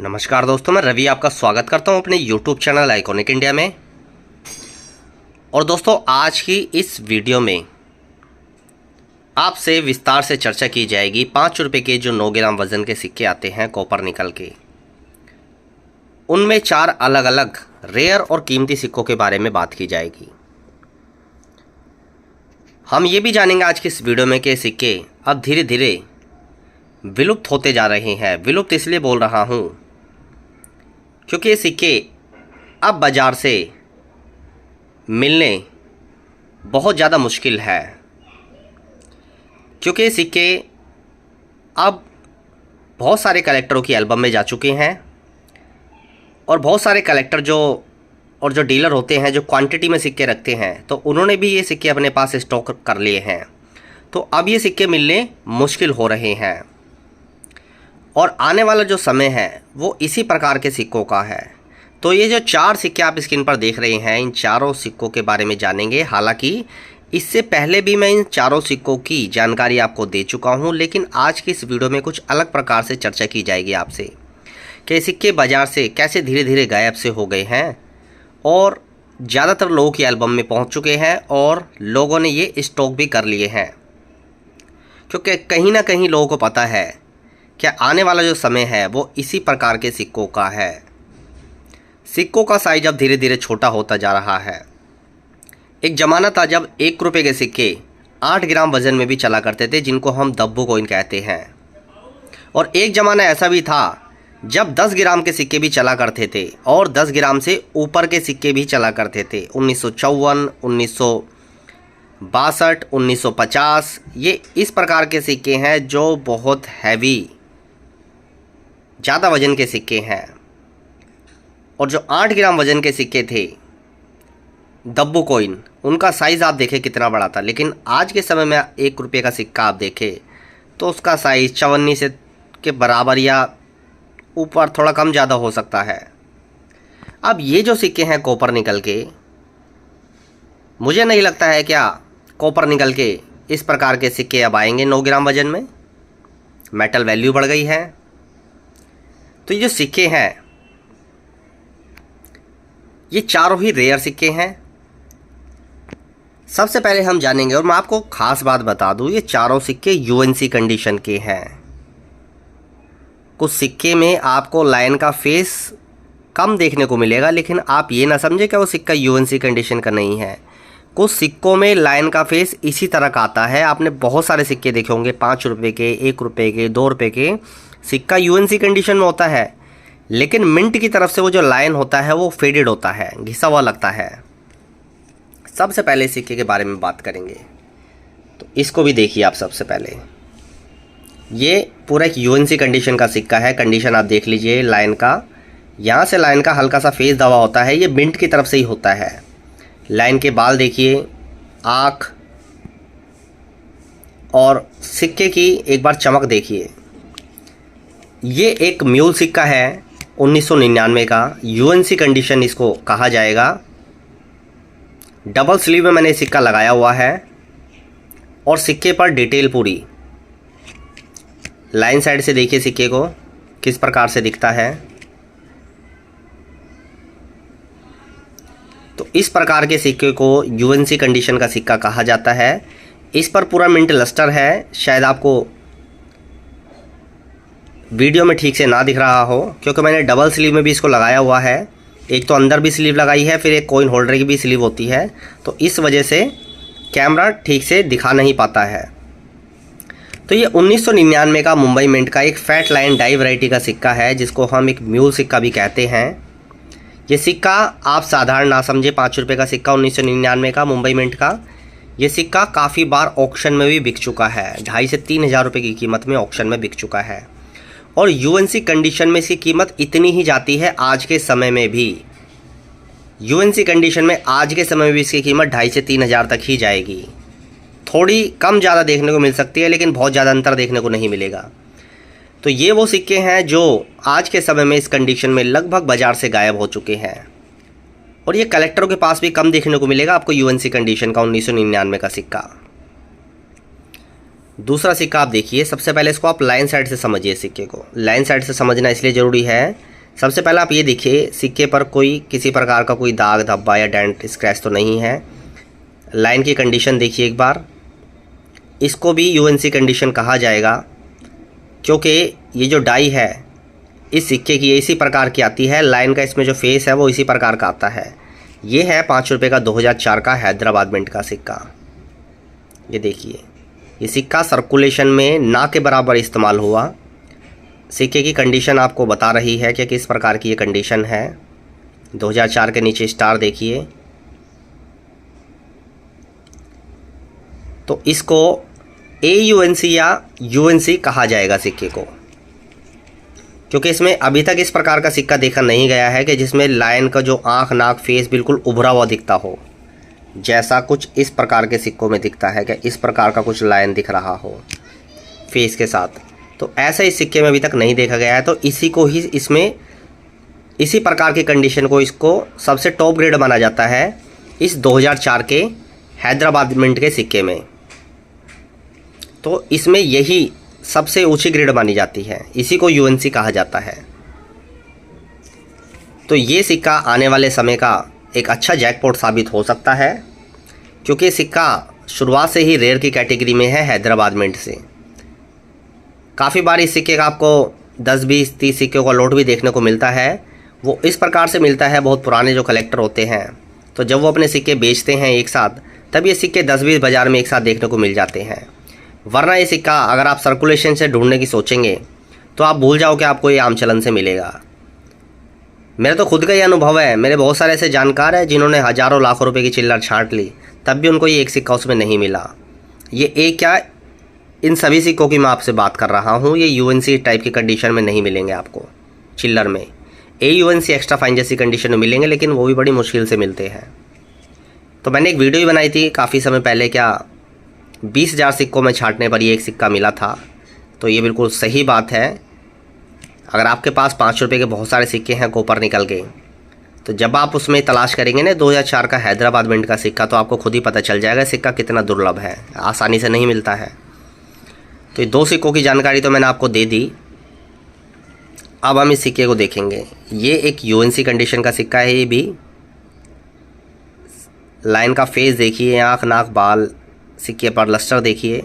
नमस्कार दोस्तों, मैं रवि आपका स्वागत करता हूं अपने YouTube चैनल आइकॉनिक इंडिया में। और दोस्तों, आज की इस वीडियो में आपसे विस्तार से चर्चा की जाएगी 5 रुपये के जो 9 ग्राम वज़न के सिक्के आते हैं कॉपर निकल के, उनमें 4 अलग अलग रेयर और कीमती सिक्कों के बारे में बात की जाएगी। हम ये भी जानेंगे आज की इस वीडियो में कि सिक्के अब धीरे धीरे विलुप्त होते जा रहे हैं। विलुप्त इसलिए बोल रहा हूँ क्योंकि ये सिक्के अब बाज़ार से मिलने बहुत ज़्यादा मुश्किल है, क्योंकि ये सिक्के अब बहुत सारे कलेक्टरों की एल्बम में जा चुके हैं और बहुत सारे कलेक्टर जो डीलर होते हैं जो क्वांटिटी में सिक्के रखते हैं, तो उन्होंने भी ये सिक्के अपने पास स्टॉक कर लिए हैं। तो अब ये सिक्के मिलने मुश्किल हो रहे हैं और आने वाला जो समय है वो इसी प्रकार के सिक्कों का है। तो ये जो 4 सिक्के आप स्क्रीन पर देख रहे हैं, इन चारों सिक्कों के बारे में जानेंगे। हालांकि इससे पहले भी मैं इन चारों सिक्कों की जानकारी आपको दे चुका हूं, लेकिन आज की इस वीडियो में कुछ अलग प्रकार से चर्चा की जाएगी आपसे कि सिक्के बाज़ार से कैसे धीरे धीरे गायब से हो गए हैं और ज़्यादातर लोगों की एल्बम में पहुंच चुके हैं और लोगों ने ये स्टॉक भी कर लिए हैं, क्योंकि कहीं ना कहीं लोगों को पता है कि आने वाला जो समय है वो इसी प्रकार के सिक्कों का है। सिक्कों का साइज अब धीरे धीरे छोटा होता जा रहा है। एक ज़माना था जब 1 रुपये के सिक्के 8 ग्राम वज़न में भी चला करते थे, जिनको हम दब्बू कॉइन कहते हैं। और एक ज़माना ऐसा भी था जब 10 ग्राम के सिक्के भी चला करते थे और 10 ग्राम से ऊपर के सिक्के भी चला करते थे। 1954, 1962, 1950, ये इस प्रकार के सिक्के हैं जो बहुत हैवी, ज़्यादा वज़न के सिक्के हैं। और जो 8 ग्राम वज़न के सिक्के थे दब्बू कॉइन, उनका साइज़ आप देखें कितना बड़ा था। लेकिन आज के समय में 1 रुपये का सिक्का आप देखें तो उसका साइज़ 54 से के बराबर या ऊपर थोड़ा कम ज़्यादा हो सकता है। अब ये जो सिक्के हैं कॉपर निकल के, मुझे नहीं लगता है क्या कॉपर निकल के इस प्रकार के सिक्के अब आएंगे 9 ग्राम वज़न में। मेटल वैल्यू बढ़ गई है। तो ये जो सिक्के हैं ये चारों ही रेयर सिक्के हैं। सबसे पहले हम जानेंगे, और मैं आपको खास बात बता दूं, ये चारों सिक्के यूएनसी कंडीशन के हैं। कुछ सिक्के में आपको लाइन का फेस कम देखने को मिलेगा, लेकिन आप ये ना समझे कि वो सिक्का यूएनसी कंडीशन का नहीं है। कुछ सिक्कों में लाइन का फेस इसी तरह का आता है। आपने बहुत सारे सिक्के देखे होंगे, 5 रुपये के, 1 रुपये के, 2 रुपये के, सिक्का यूएनसी कंडीशन में होता है, लेकिन मिंट की तरफ से वो जो लाइन होता है वो फेडेड होता है, घिसा हुआ लगता है। सबसे पहले सिक्के के बारे में बात करेंगे तो इसको भी देखिए आप। सबसे पहले ये पूरा एक यूएनसी कंडीशन का सिक्का है। कंडीशन आप देख लीजिए लाइन का, यहाँ से लाइन का हल्का सा फेस दबा होता है, ये मिंट की तरफ से ही होता है। लाइन के बाल देखिए, आँख और सिक्के की एक बार चमक देखिए। ये एक म्यूल सिक्का है 1999 का, यूएनसी कंडीशन इसको कहा जाएगा। डबल स्लीव में मैंने सिक्का लगाया हुआ है और सिक्के पर डिटेल पूरी लाइन साइड से देखिए सिक्के को किस प्रकार से दिखता है। तो इस प्रकार के सिक्के को यूएनसी कंडीशन का सिक्का कहा जाता है। इस पर पूरा मिंट लस्टर है। शायद आपको वीडियो में ठीक से ना दिख रहा हो, क्योंकि मैंने डबल स्लीव में भी इसको लगाया हुआ है। एक तो अंदर भी स्लीव लगाई है, फिर एक कॉइन होल्डर की भी स्लीव होती है, तो इस वजह से कैमरा ठीक से दिखा नहीं पाता है। तो ये 1999 का मुंबई मिंट का एक फैट लाइन डाई वैरायटी का सिक्का है, जिसको हम एक म्यूल सिक्का भी कहते हैं। ये सिक्का आप साधारण ना समझे, 5 रुपये का सिक्का 1999 का मुंबई मिंट का, ये सिक्का काफ़ी बार ऑक्शन में भी बिक चुका है। 2,500 से 3,000 रुपये की कीमत में ऑक्शन में बिक चुका है। और यूएनसी कंडीशन में इसकी कीमत इतनी ही जाती है आज के समय में भी। यूएनसी कंडीशन में आज के समय में भी इसकी कीमत 2,500 से 3,000 तक ही जाएगी। थोड़ी कम ज़्यादा देखने को मिल सकती है, लेकिन बहुत ज़्यादा अंतर देखने को नहीं मिलेगा। तो ये वो सिक्के हैं जो आज के समय में इस कंडीशन में लगभग बाज़ार से गायब हो चुके हैं और ये कलेक्टरों के पास भी कम देखने को मिलेगा आपको यूएनसी कंडीशन का 1999 का सिक्का। दूसरा सिक्का आप देखिए। सबसे पहले इसको आप लाइन साइड से समझिए। सिक्के को लाइन साइड से समझना इसलिए ज़रूरी है सबसे पहले आप ये देखिए सिक्के पर कोई किसी प्रकार का कोई दाग धब्बा या डेंट स्क्रैच तो नहीं है। लाइन की कंडीशन देखिए एक बार, इसको भी यूएनसी कंडीशन कहा जाएगा क्योंकि ये जो डाई है इस सिक्के की इसी प्रकार की आती है। लाइन का इसमें जो फेस है वो इसी प्रकार का आता है। ये है 5 रुपये का 2004 का हैदराबाद मिंट का सिक्का। ये देखिए, ये सिक्का सर्कुलेशन में ना के बराबर इस्तेमाल हुआ। सिक्के की कंडीशन आपको बता रही है कि किस प्रकार की ये कंडीशन है। 2004 के नीचे स्टार देखिए। तो इसको AUNC या UNC कहा जाएगा सिक्के को, क्योंकि इसमें अभी तक इस प्रकार का सिक्का देखा नहीं गया है कि जिसमें लायन का जो आँख नाक फेस बिल्कुल उभरा हुआ दिखता हो, जैसा कुछ इस प्रकार के सिक्कों में दिखता है कि इस प्रकार का कुछ लायन दिख रहा हो फेस के साथ। तो ऐसा इस सिक्के में अभी तक नहीं देखा गया है। तो इसी को ही इसमें इसी प्रकार की कंडीशन को इसको सबसे टॉप ग्रेड माना जाता है इस 2004 के हैदराबाद मिंट के सिक्के में। तो इसमें यही सबसे ऊंची ग्रेड मानी जाती है, इसी को UNC कहा जाता है। तो ये सिक्का आने वाले समय का एक अच्छा जैकपॉट साबित हो सकता है, क्योंकि सिक्का शुरुआत से ही रेयर की कैटेगरी में है हैदराबाद मिंट से। काफ़ी बार इस सिक्के का आपको 10, 20, 30 सिक्कों का लोट भी देखने को मिलता है। वो इस प्रकार से मिलता है, बहुत पुराने जो कलेक्टर होते हैं तो जब वो अपने सिक्के बेचते हैं एक साथ, तब ये सिक्के 10-20 बाज़ार में एक साथ देखने को मिल जाते हैं। वरना ये सिक्का अगर आप सर्कुलेशन से ढूंढने की सोचेंगे तो आप भूल जाओ कि आपको ये आम चलन से मिलेगा। मेरा तो खुद का ही अनुभव है। मेरे बहुत सारे ऐसे जानकार हैं जिन्होंने हज़ारों लाखों रुपए की चिल्लर छांट ली, तब भी उनको ये एक सिक्का उसमें नहीं मिला। ये एक क्या, इन सभी सिक्कों की मैं आपसे बात कर रहा हूँ, ये UNC टाइप की कंडीशन में नहीं मिलेंगे आपको चिल्लर में। AUNC एक्स्ट्रा फाइन जैसी कंडीशन में मिलेंगे, लेकिन वो भी बड़ी मुश्किल से मिलते हैं। तो मैंने एक वीडियो भी बनाई थी काफ़ी समय पहले, क्या 20,000 सिक्कों में छांटने पर ये एक सिक्का मिला था। तो ये बिल्कुल सही बात है। अगर आपके पास 5 रुपये के बहुत सारे सिक्के हैं कोपर निकल के, तो जब आप उसमें तलाश करेंगे ना 2004 का हैदराबाद मिंट का सिक्का, तो आपको खुद ही पता चल जाएगा सिक्का कितना दुर्लभ है, आसानी से नहीं मिलता है। तो ये 2 सिक्कों की जानकारी तो मैंने आपको दे दी। अब हम इस सिक्के को देखेंगे। ये एक UNC कंडीशन का सिक्का है। ये भी लाइन का फेस देखिए, आँख नाक बाल, सिक्के पर लस्टर देखिए,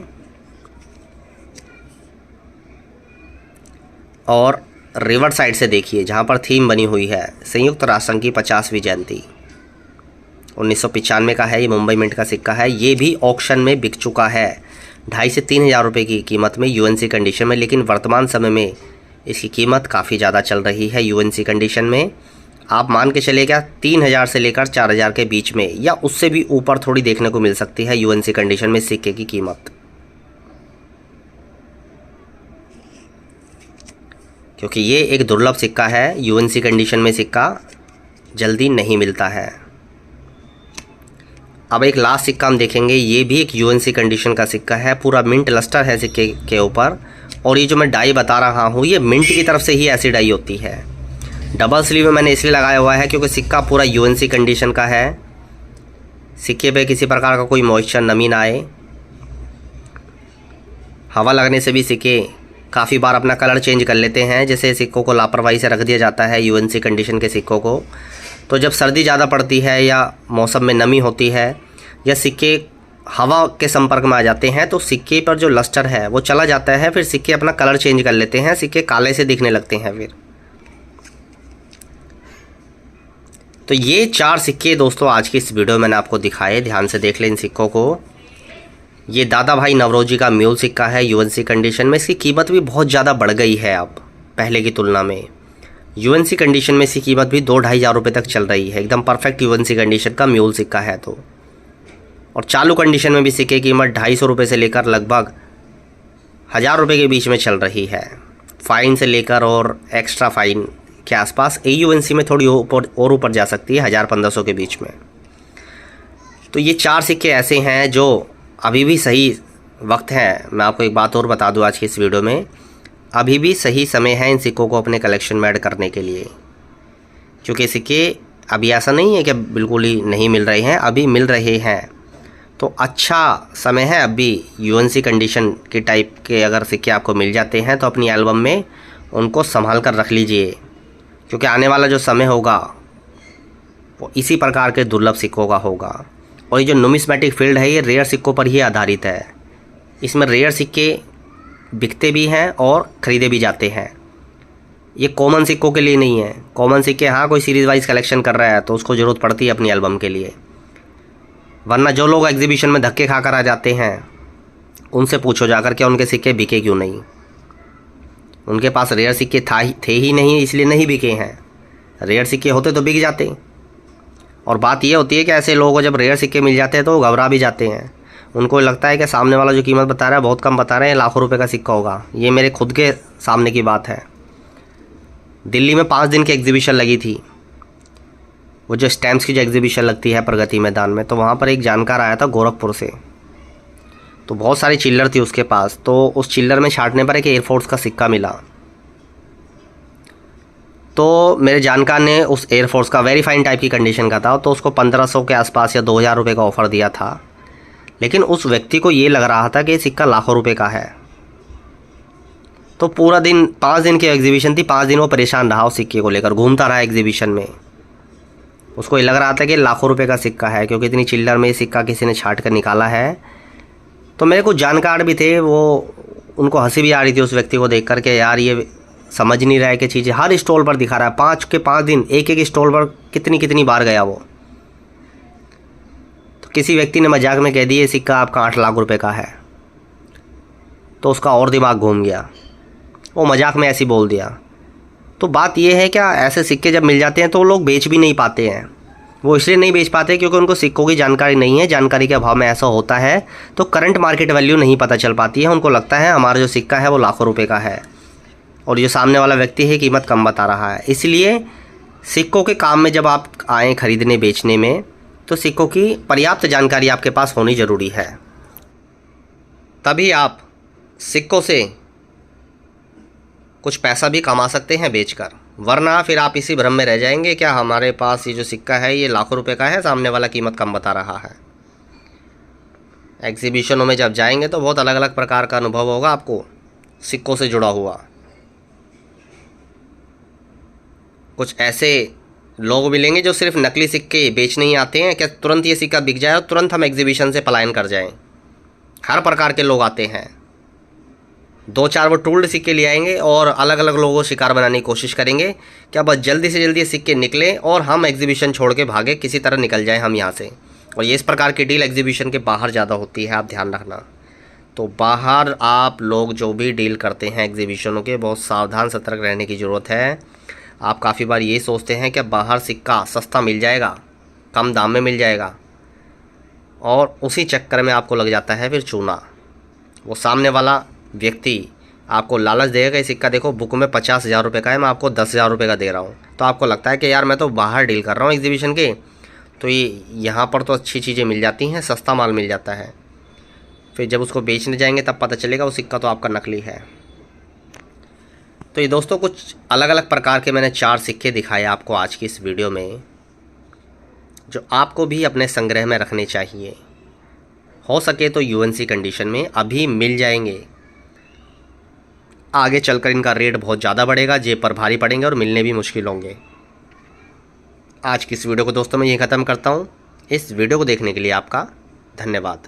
और रिवर साइड से देखिए जहाँ पर थीम बनी हुई है संयुक्त राष्ट्र संघ की 50वीं जयंती। 1995 का है। ये मुंबई मिंट का सिक्का है। ये भी ऑक्शन में बिक चुका है 2,500 से 3,000 रुपये की कीमत में UNC कंडीशन में, लेकिन वर्तमान समय में इसकी कीमत काफ़ी ज़्यादा चल रही है UNC कंडीशन में। आप मान के चले क्या 3,000 से लेकर 4,000 के बीच में, या उससे भी ऊपर थोड़ी देखने को मिल सकती है UNC कंडीशन में सिक्के की कीमत, क्योंकि ये एक दुर्लभ सिक्का है। UNC कंडीशन में सिक्का जल्दी नहीं मिलता है। अब एक लास्ट सिक्का हम देखेंगे। ये भी एक UNC कंडीशन का सिक्का है। पूरा मिंट लस्टर है सिक्के के ऊपर, और ये जो मैं डाई बता रहा हूँ ये मिंट की तरफ से ही ऐसी डाई होती है। डबल स्लीव में मैंने इसलिए लगाया हुआ है क्योंकि सिक्का पूरा UNC कंडीशन का है। सिक्के पे किसी प्रकार का कोई मॉइस्चर, नमी ना आए। हवा लगने से भी सिक्के काफ़ी बार अपना कलर चेंज कर लेते हैं। जैसे सिक्कों को लापरवाही से रख दिया जाता है UNC कंडीशन के सिक्कों को, तो जब सर्दी ज़्यादा पड़ती है या मौसम में नमी होती है या सिक्के हवा के संपर्क में आ जाते हैं, तो सिक्के पर जो लस्टर है वो चला जाता है। फिर सिक्के अपना कलर चेंज कर लेते हैं, सिक्के काले से दिखने लगते हैं फिर। तो ये 4 सिक्के दोस्तों आज की इस वीडियो में मैंने आपको दिखाए। ध्यान से देख लें इन सिक्कों को। ये दादा भाई नवरोजी का म्यूल सिक्का है UNC कंडीशन में। इसकी कीमत भी बहुत ज़्यादा बढ़ गई है अब पहले की तुलना में। UNC कंडीशन में इसकी कीमत भी 2-2.5 हज़ार रुपये तक चल रही है। एकदम परफेक्ट UNC कंडीशन का म्यूल सिक्का है तो। और चालू कंडीशन में भी सिक्के की कीमत 250 रुपये से लेकर लगभग 1,000 रुपये के बीच में चल रही है। फ़ाइन से लेकर और एक्स्ट्रा फ़ाइन के आसपास। AUNC में थोड़ी ऊपर जा सकती है, 1,000-1,500 के बीच में। तो ये 4 सिक्के ऐसे हैं जो अभी भी सही वक्त है। मैं आपको एक बात और बता दूं आज की इस वीडियो में, अभी भी सही समय है इन सिक्कों को अपने कलेक्शन में ऐड करने के लिए, क्योंकि सिक्के अभी ऐसा नहीं है कि बिल्कुल ही नहीं मिल रहे हैं, अभी मिल रहे हैं। तो अच्छा समय है अभी। UNC कंडीशन के टाइप के अगर सिक्के आपको मिल जाते हैं तो अपनी एल्बम में उनको संभाल कर रख लीजिए। क्योंकि आने वाला जो समय होगा वो इसी प्रकार के दुर्लभ सिक्कों का होगा। और ये जो नुमिस्मेटिक फील्ड है ये रेयर सिक्कों पर ही आधारित है। इसमें रेयर सिक्के बिकते भी हैं और ख़रीदे भी जाते हैं। ये कॉमन सिक्कों के लिए नहीं है। कॉमन सिक्के हाँ कोई सीरीज़ वाइज कलेक्शन कर रहा है तो उसको ज़रूरत पड़ती है अपनी एल्बम के लिए, वरना जो लोग एग्जीबिशन में धक्के खाकर आ जाते हैं उनसे पूछो जाकर के उनके सिक्के बिके क्यों नहीं। उनके पास रेयर सिक्के थे ही नहीं, इसलिए नहीं बिके हैं। रेयर सिक्के होते तो बिक जाते। और बात यह होती है कि ऐसे लोगों को जब रेयर सिक्के मिल जाते हैं तो वो घबरा भी जाते हैं। उनको लगता है कि सामने वाला जो कीमत बता रहा है बहुत कम बता रहे हैं, लाखों रुपए का सिक्का होगा। ये मेरे खुद के सामने की बात है। दिल्ली में 5 दिन की एग्जीबिशन लगी थी, वो जो स्टैम्प्स की जो एग्जीबिशन लगती है प्रगति मैदान में, तो वहाँ पर एक जानकार आया था गोरखपुर से। तो बहुत सारी चिल्लर थी उसके पास, तो उस चिल्लर में छांटने पर एक एयरफोर्स का सिक्का मिला। तो मेरे जानकार ने उस एयरफोर्स का वेरी फाइन टाइप की कंडीशन का था, तो उसको 1500 के आसपास या 2000 रुपये का ऑफ़र दिया था। लेकिन उस व्यक्ति को ये लग रहा था कि ये सिक्का लाखों रुपए का है। तो पूरा दिन 5 दिन की एग्जीबिशन थी, 5 दिन वो परेशान रहा उस सिक्के को लेकर, घूमता रहा एग्जीबिशन में। उसको ये लग रहा था कि लाखों रुपए का सिक्का है, क्योंकि इतनी चिल्लर में ये सिक्का किसी ने छांट कर निकाला है। तो मेरे कुछ जानकार भी थे, वो उनको हंसी भी आ रही थी उस व्यक्ति को देख कर के, यार ये समझ नहीं रहा है कि चीज़ें हर स्टॉल पर दिखा रहा है। 5 के 5 दिन एक एक स्टॉल पर कितनी बार गया वो। तो किसी व्यक्ति ने मजाक में कह दिया सिक्का आपका 8 लाख रुपए का है, तो उसका और दिमाग घूम गया, वो मजाक में ऐसे बोल दिया। तो बात यह है क्या, ऐसे सिक्के जब मिल जाते हैं तो लोग बेच भी नहीं पाते हैं। वो इसलिए नहीं बेच पाते क्योंकि उनको सिक्कों की जानकारी नहीं है। जानकारी के अभाव में ऐसा होता है तो करंट मार्केट वैल्यू नहीं पता चल पाती है। उनको लगता है हमारा जो सिक्का है वो लाखों रुपए का है और जो सामने वाला व्यक्ति है कीमत कम बता रहा है। इसलिए सिक्कों के काम में जब आप आएँ खरीदने बेचने में, तो सिक्कों की पर्याप्त जानकारी आपके पास होनी ज़रूरी है। तभी आप सिक्कों से कुछ पैसा भी कमा सकते हैं बेचकर, वरना फिर आप इसी भ्रम में रह जाएंगे क्या हमारे पास ये जो सिक्का है ये लाखों रुपए का है, सामने वाला कीमत कम बता रहा है। एग्जीबिशनों में जब जाएंगे तो बहुत अलग अलग प्रकार का अनुभव होगा आपको सिक्कों से जुड़ा हुआ। कुछ ऐसे लोग मिलेंगे जो सिर्फ नकली सिक्के बेचने ही आते हैं, क्या तुरंत ये सिक्का बिक जाए और तुरंत हम एग्जीबिशन से पलायन कर जाएं। हर प्रकार के लोग आते हैं, 2-4 वो टूल्ड सिक्के ले आएंगे और अलग अलग लोगों को शिकार बनाने की कोशिश करेंगे। क्या बस जल्दी से जल्दी ये सिक्के निकले और हम एग्जीबिशन छोड़ के भागे, किसी तरह निकल जाएं हम यहाँ से। और ये इस प्रकार की डील एग्जीबिशन के बाहर ज़्यादा होती है, आप ध्यान रखना। तो बाहर आप लोग जो भी डील करते हैं एग्जीबिशनों के, बहुत सावधान सतर्क रहने की ज़रूरत है। आप काफ़ी बार ये सोचते हैं कि बाहर सिक्का सस्ता मिल जाएगा, कम दाम में मिल जाएगा, और उसी चक्कर में आपको लग जाता है फिर चूना। वो सामने वाला व्यक्ति आपको लालच देगा, ये सिक्का देखो बुक में 50,000 रुपये का है, मैं आपको 10,000 रुपये का दे रहा हूँ। तो आपको लगता है कि यार मैं तो बाहर डील कर रहा हूँ एग्जीबिशन के, तो ये यहाँ पर तो अच्छी चीज़ें मिल जाती हैं, सस्ता माल मिल जाता है। फिर जब उसको बेचने जाएंगे तब पता चलेगा वो सिक्का तो आपका नकली है। तो ये दोस्तों कुछ अलग अलग प्रकार के मैंने 4 सिक्के दिखाए आपको आज की इस वीडियो में, जो आपको भी अपने संग्रह में रखने चाहिए। हो सके तो यूएनसी कंडीशन में अभी मिल जाएंगे, आगे चलकर इनका रेट बहुत ज़्यादा बढ़ेगा, जेब पर भारी पड़ेंगे और मिलने भी मुश्किल होंगे। आज की इस वीडियो को दोस्तों मैं यहीं ख़त्म करता हूँ। इस वीडियो को देखने के लिए आपका धन्यवाद।